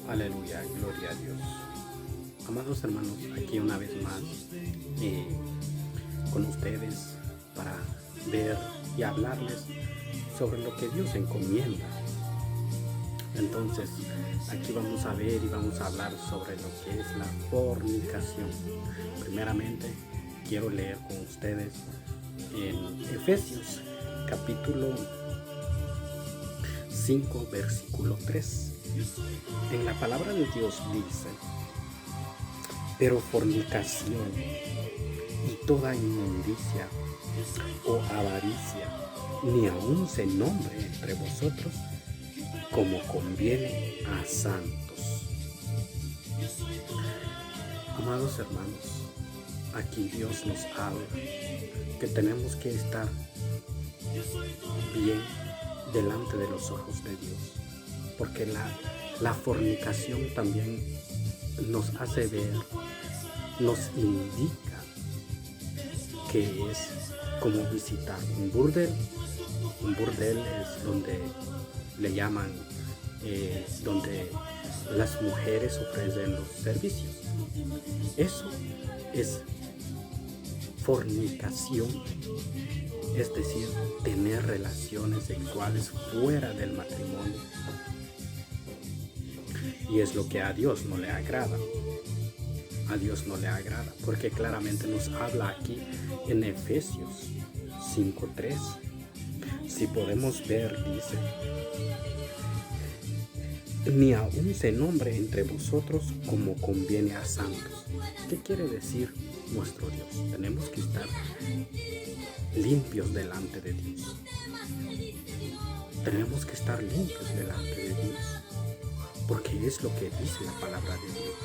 Aleluya, gloria a Dios. Amados hermanos, aquí una vez más con ustedes para ver y hablarles sobre lo que Dios encomienda. Entonces, aquí vamos a ver y vamos a hablar sobre lo que es la fornicación. Primeramente, quiero leer con ustedes en Efesios capítulo 5, versículo 3. En la palabra de Dios dice: pero fornicación y toda inmundicia o avaricia ni aun se nombre entre vosotros como conviene a santos. Amados hermanos, aquí Dios nos habla que tenemos que estar bien delante de los ojos de Dios, porque la fornicación también nos hace ver, nos indica que es como visitar un burdel. Un burdel es donde le llaman, donde las mujeres ofrecen los servicios. Eso es fornicación, es decir, tener relaciones sexuales fuera del matrimonio. Y es lo que a Dios no le agrada. A Dios no le agrada, porque claramente nos habla aquí en Efesios 5:3. Si podemos ver, dice: ni aun se nombre entre vosotros como conviene a santos. ¿Qué quiere decir nuestro Dios? Tenemos que estar limpios delante de Dios. Tenemos que estar limpios delante de Dios, porque es lo que dice la palabra de Dios.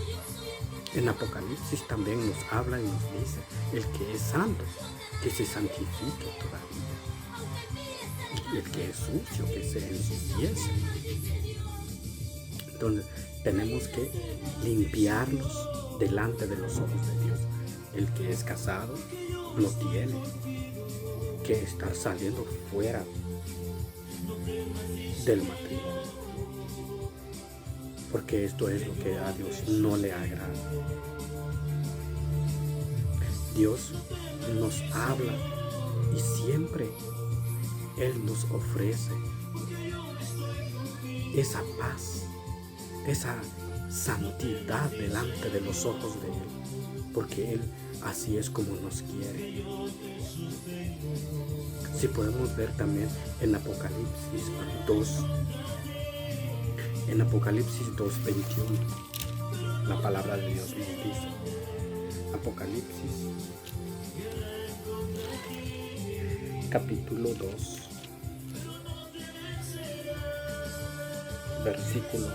En Apocalipsis también nos habla y nos dice: el que es santo, que se santifique todavía. Y el que es sucio, que se ensuciese. Entonces, tenemos que limpiarnos delante de los ojos de Dios. El que es casado no tiene que estar saliendo fuera del matrimonio, porque esto es lo que a Dios no le agrada. Dios nos habla y siempre Él nos ofrece esa paz, esa santidad delante de los ojos de Él, porque Él así es como nos quiere. Si podemos ver también en Apocalipsis 2, en Apocalipsis 2:21, la palabra de Dios nos dice: Apocalipsis capítulo 2, versículo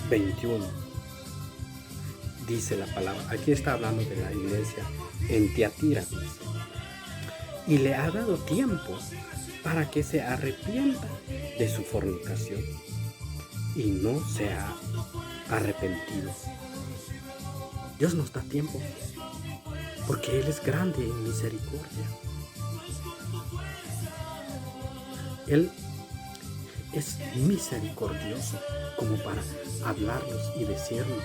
21. Dice la palabra, aquí está hablando de la iglesia en Tiatira, dice: y le ha dado tiempo para que se arrepienta de su fornicación, y no se ha arrepentido. Dios nos da tiempo, porque Él es grande en misericordia. Él es misericordioso como para hablarnos y decirnos.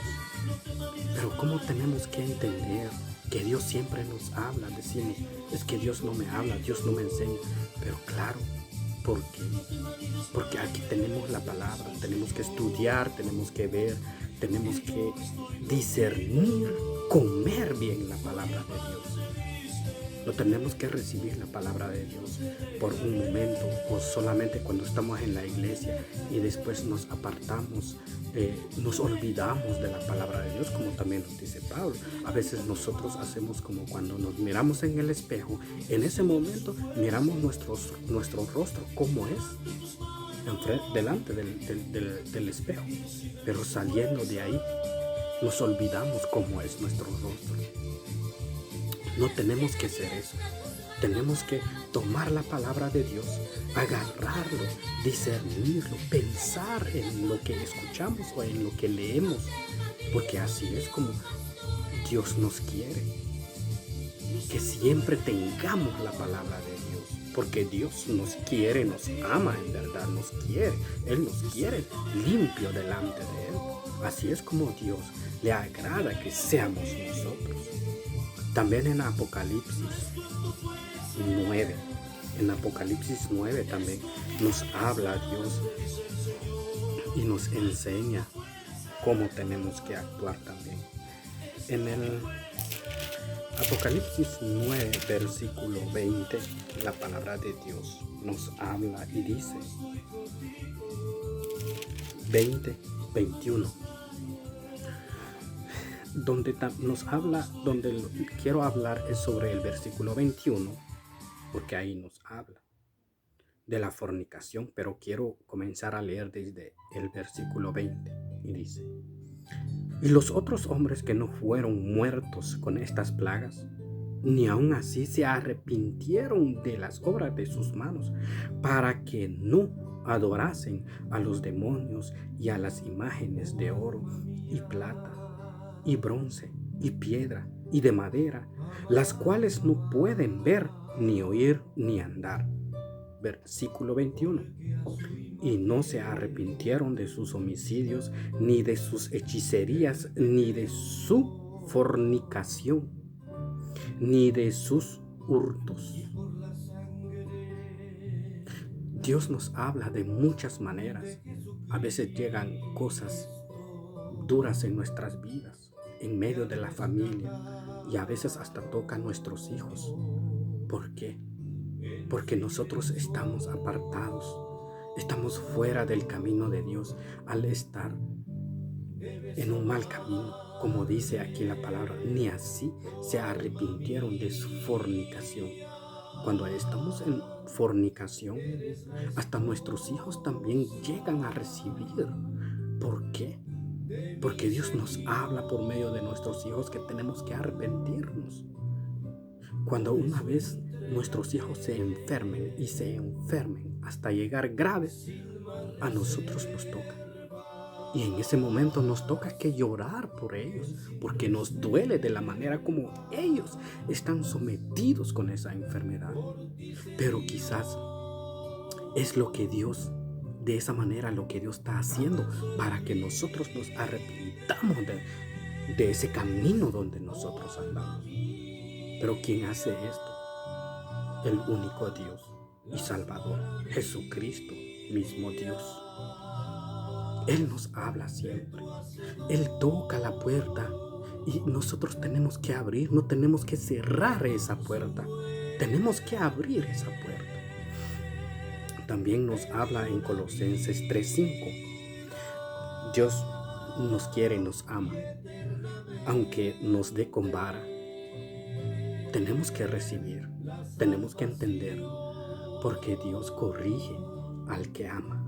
Pero ¿cómo tenemos que entender que Dios siempre nos habla? Decimos: es que Dios no me habla, Dios no me enseña. Pero claro, ¿por qué? Porque aquí tenemos la palabra, tenemos que estudiar, tenemos que ver, tenemos que discernir, comer bien la palabra de Dios. No tenemos que recibir la palabra de Dios por un momento o solamente cuando estamos en la iglesia y después nos apartamos, nos olvidamos de la palabra de Dios, como también nos dice Pablo. A veces nosotros hacemos como cuando nos miramos en el espejo, en ese momento miramos nuestro rostro como es, delante del espejo, pero saliendo de ahí nos olvidamos cómo es nuestro rostro. No tenemos que hacer eso. Tenemos que tomar la palabra de Dios, agarrarlo, discernirlo, pensar en lo que escuchamos o en lo que leemos, porque así es como Dios nos quiere, que siempre tengamos la palabra de Dios porque Dios nos quiere, nos ama en verdad, nos quiere. Él nos quiere limpio delante de Él. Así es como Dios le agrada que seamos nosotros. También en Apocalipsis 9, en Apocalipsis 9 también nos habla Dios y nos enseña cómo tenemos que actuar también. En el Apocalipsis 9, versículo 20, la palabra de Dios nos habla y dice, 21, donde nos habla, donde quiero hablar es sobre el versículo 21, porque ahí nos habla de la fornicación, pero quiero comenzar a leer desde el versículo 20 y dice, y los otros hombres que no fueron muertos con estas plagas, ni aun así se arrepintieron de las obras de sus manos, para que no adorasen a los demonios y a las imágenes de oro y plata y bronce y piedra y de madera, las cuales no pueden ver, ni oír, ni andar. Versículo 21. Y no se arrepintieron de sus homicidios, ni de sus hechicerías, ni de su fornicación, ni de sus hurtos. Dios nos habla de muchas maneras. A veces llegan cosas duras en nuestras vidas, en medio de la familia, y a veces hasta toca a nuestros hijos. ¿Por qué? Porque nosotros estamos apartados, estamos fuera del camino de Dios al estar en un mal camino, como dice aquí la palabra, ni así se arrepintieron de su fornicación. Cuando estamos en fornicación, hasta nuestros hijos también llegan a recibir. ¿Por qué? Porque Dios nos habla por medio de nuestros hijos que tenemos que arrepentirnos. Cuando una vez nuestros hijos se enfermen y se enfermen hasta llegar graves, a nosotros nos toca. Y en ese momento nos toca que llorar por ellos, porque nos duele de la manera como ellos están sometidos con esa enfermedad. Pero quizás es lo que Dios, de esa manera lo que Dios está haciendo para que nosotros nos arrepintamos de ese camino donde nosotros andamos. Pero ¿quién hace esto? El único Dios y Salvador, Jesucristo, mismo Dios. Él nos habla siempre. Él toca la puerta y nosotros tenemos que abrir, no tenemos que cerrar esa puerta. Tenemos que abrir esa puerta. También nos habla en Colosenses 3:5. Dios nos quiere y nos ama. Aunque nos dé con vara, tenemos que recibir, tenemos que entender, porque Dios corrige al que ama.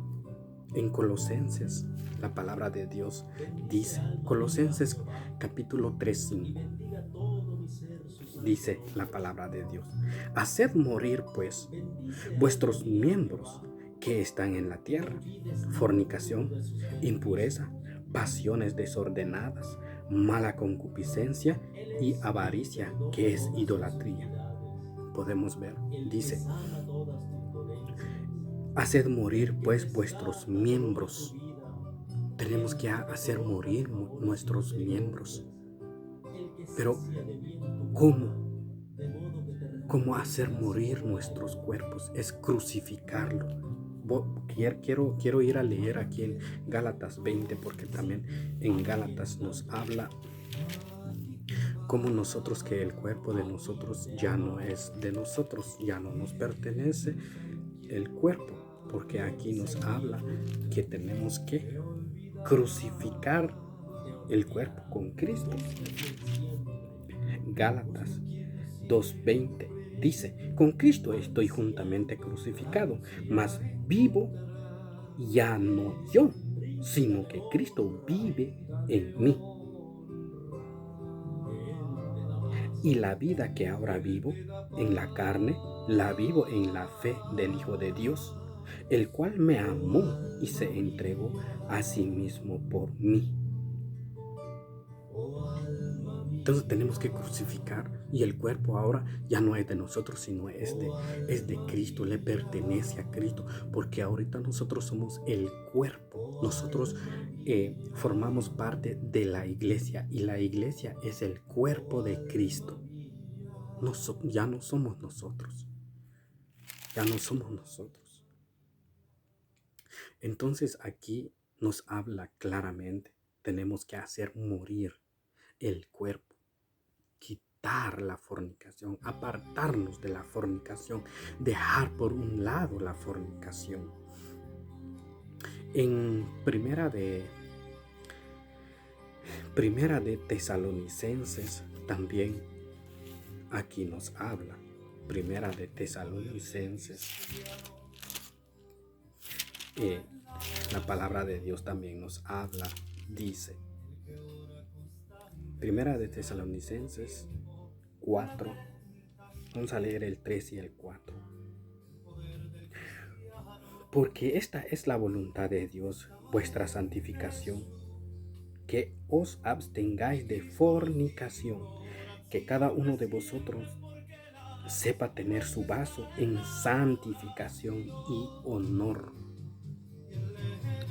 En Colosenses, la palabra de Dios dice, Colosenses capítulo 3:5, dice la palabra de Dios, haced morir pues vuestros miembros que están en la tierra, fornicación, impureza, pasiones desordenadas, mala concupiscencia y avaricia, que es idolatría. Podemos ver, dice, haced morir pues vuestros miembros. Tenemos que hacer morir nuestros miembros. Pero ¿cómo? ¿Cómo hacer morir nuestros cuerpos? Es crucificarlo. Quiero ir a leer aquí en Gálatas 20, porque también en Gálatas nos habla como nosotros, que el cuerpo de nosotros ya no es de nosotros, ya no nos pertenece el cuerpo, porque aquí nos habla que tenemos que crucificar el cuerpo con Cristo. Gálatas 2:20 dice, con Cristo estoy juntamente crucificado, mas vivo ya no yo, sino que Cristo vive en mí. Y la vida que ahora vivo en la carne, la vivo en la fe del Hijo de Dios, el cual me amó y se entregó a sí mismo por mí. Entonces tenemos que crucificar, y el cuerpo ahora ya no es de nosotros, sino es de Cristo, le pertenece a Cristo, porque ahorita nosotros somos el cuerpo, nosotros formamos parte de la iglesia, y la iglesia es el cuerpo de Cristo. Ya no somos nosotros, ya no somos nosotros. Entonces aquí nos habla claramente, tenemos que hacer morir el cuerpo, quitar la fornicación, apartarnos de la fornicación, dejar por un lado la fornicación. En Primera de Tesalonicenses también aquí nos habla. Primera de Tesalonicenses, la palabra de Dios también nos habla, dice, Primera de Tesalonicenses 4, vamos a leer el 3 y el 4. Porque esta es la voluntad de Dios, vuestra santificación, que os abstengáis de fornicación, que cada uno de vosotros sepa tener su vaso en santificación y honor.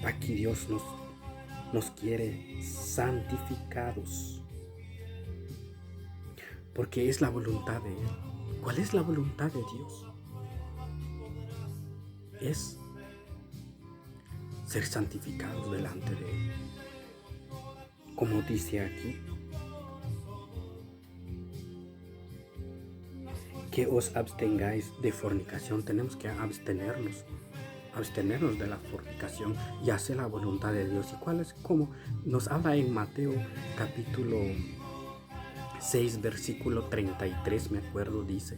Aquí Dios nos quiere santificados, porque es la voluntad de Él. ¿Cuál es la voluntad de Dios? Es ser santificados delante de Él. Como dice aquí, que os abstengáis de fornicación. Tenemos que abstenernos de la fornicación y hacer la voluntad de Dios. ¿Y cuál es? Como nos habla en Mateo capítulo 6, versículo 33, me acuerdo, dice: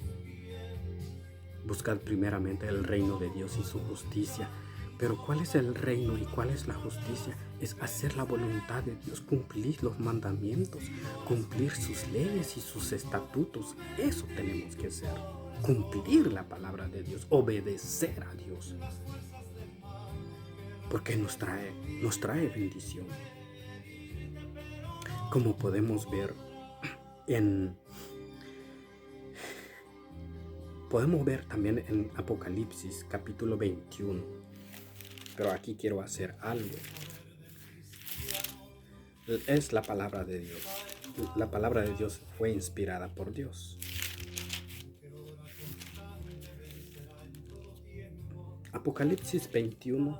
buscad primeramente el reino de Dios y su justicia. Pero ¿cuál es el reino y cuál es la justicia? Es hacer la voluntad de Dios, cumplir los mandamientos, cumplir sus leyes y sus estatutos. Eso tenemos que hacer, cumplir la palabra de Dios, obedecer a Dios, porque nos trae bendición. Como podemos ver también en Apocalipsis capítulo 21. Pero aquí quiero hacer algo. Es la palabra de Dios. La palabra de Dios fue inspirada por Dios. Apocalipsis 21,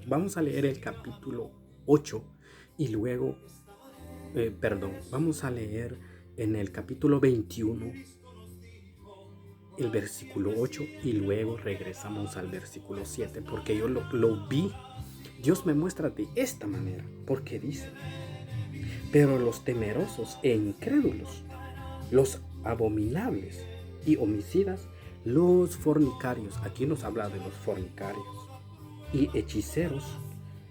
vamos a leer el capítulo 8 y luego, vamos a leer en el capítulo 21 el versículo 8 y luego regresamos al versículo 7, porque yo lo vi. Dios me muestra de esta manera, porque dice: pero los temerosos e incrédulos, los abominables y homicidas, los fornicarios, aquí nos habla de los fornicarios, y hechiceros,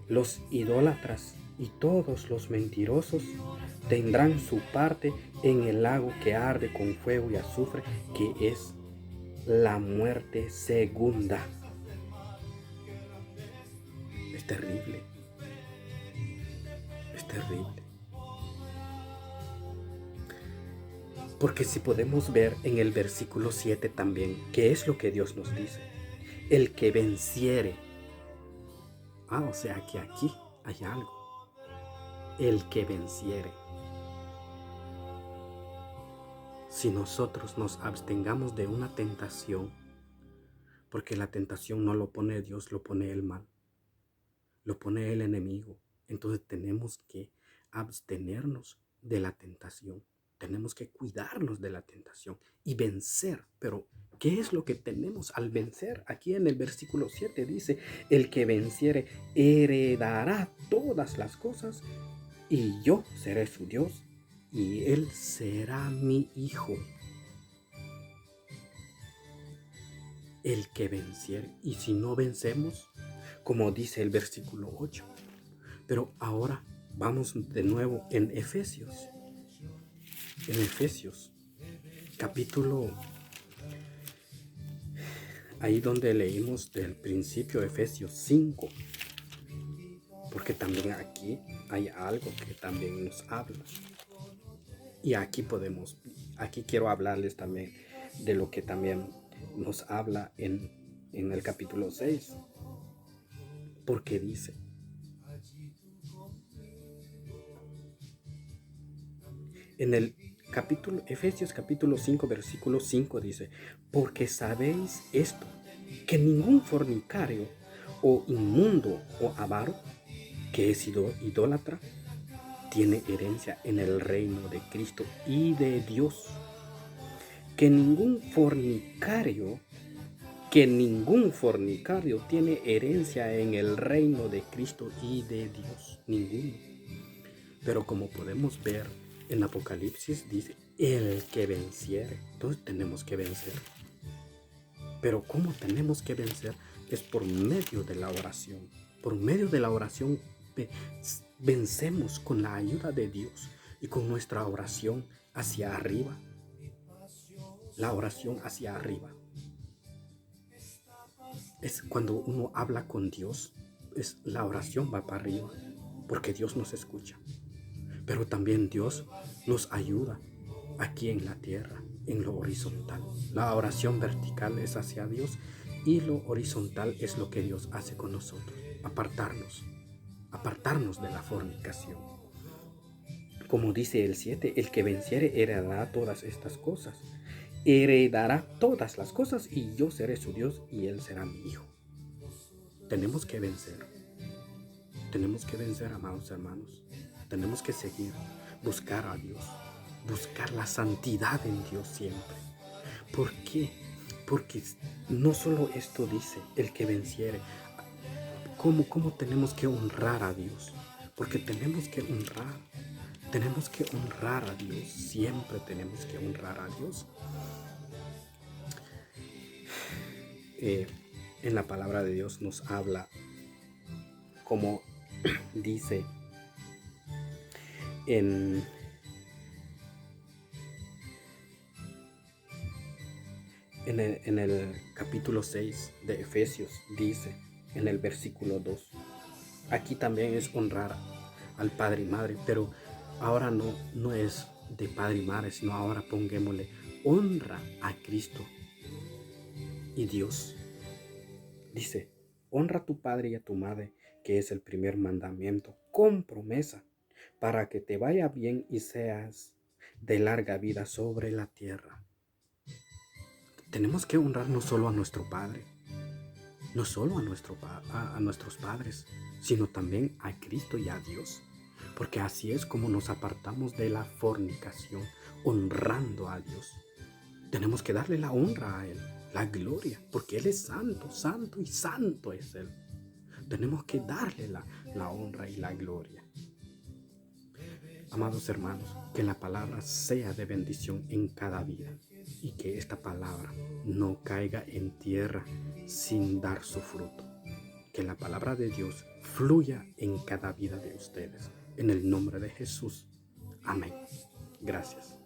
los idólatras y todos los mentirosos tendrán su parte en el lago que arde con fuego y azufre, que es la muerte segunda. Es terrible. Es terrible. Porque si podemos ver en el versículo 7 también, ¿qué es lo que Dios nos dice? El que venciere. O sea que aquí hay algo. El que venciere. Si nosotros nos abstengamos de una tentación, porque la tentación no lo pone Dios, lo pone el mal, lo pone el enemigo. Entonces tenemos que abstenernos de la tentación. Tenemos que cuidarnos de la tentación y vencer. Pero ¿qué es lo que tenemos al vencer? Aquí en el versículo 7 dice: el que venciere heredará todas las cosas, y yo seré su Dios, y él será mi hijo. El que venciere. Y si no vencemos, como dice el versículo 8. Pero ahora vamos de nuevo en Efesios. En Efesios, capítulo, ahí donde leímos del principio, Efesios 5. porque también aquí hay algo que también nos habla. Y aquí quiero hablarles también de lo que también nos habla en el capítulo 6, porque dice, en el capítulo, Efesios capítulo 5, versículo 5 dice, porque sabéis esto, que ningún fornicario o inmundo o avaro que es idólatra tiene herencia en el reino de Cristo y de Dios. Que ningún fornicario tiene herencia en el reino de Cristo y de Dios. Ninguno. Pero como podemos ver en Apocalipsis, dice, el que venciere. Entonces tenemos que vencer. Pero ¿cómo tenemos que vencer? Es por medio de la oración. Por medio de la oración vencemos con la ayuda de Dios y con nuestra oración hacia arriba. La oración hacia arriba. Es cuando uno habla con Dios, la oración va para arriba, porque Dios nos escucha. Pero también Dios nos ayuda aquí en la tierra, en lo horizontal. La oración vertical es hacia Dios y lo horizontal es lo que Dios hace con nosotros. Apartarnos de la fornicación. Como dice el 7, el que venciere heredará todas estas cosas. Heredará todas las cosas y yo seré su Dios y él será mi hijo. Tenemos que vencer. Tenemos que vencer, amados hermanos. Tenemos que seguir, buscar a Dios, buscar la santidad en Dios siempre. ¿Por qué? Porque no solo esto dice, el que venciere. ¿Cómo tenemos que honrar a Dios? Porque tenemos que honrar a Dios, siempre tenemos que honrar a Dios. En la palabra de Dios nos habla, como dice en el capítulo 6 de Efesios, dice en el versículo 2, aquí también es honrar al padre y madre, pero ahora no es de padre y madre, sino ahora pongámosle honra a Cristo y Dios. Dice, honra a tu padre y a tu madre, que es el primer mandamiento, con promesa, para que te vaya bien y seas de larga vida sobre la tierra. Tenemos que honrar no solo a nuestro padre, no solo a nuestros padres, sino también a Cristo y a Dios. Porque así es como nos apartamos de la fornicación, honrando a Dios. Tenemos que darle la honra a Él, la gloria, porque Él es santo, santo y santo es Él. Tenemos que darle la honra y la gloria. Amados hermanos, que la palabra sea de bendición en cada vida y que esta palabra no caiga en tierra sin dar su fruto. Que la palabra de Dios fluya en cada vida de ustedes. En el nombre de Jesús. Amén. Gracias.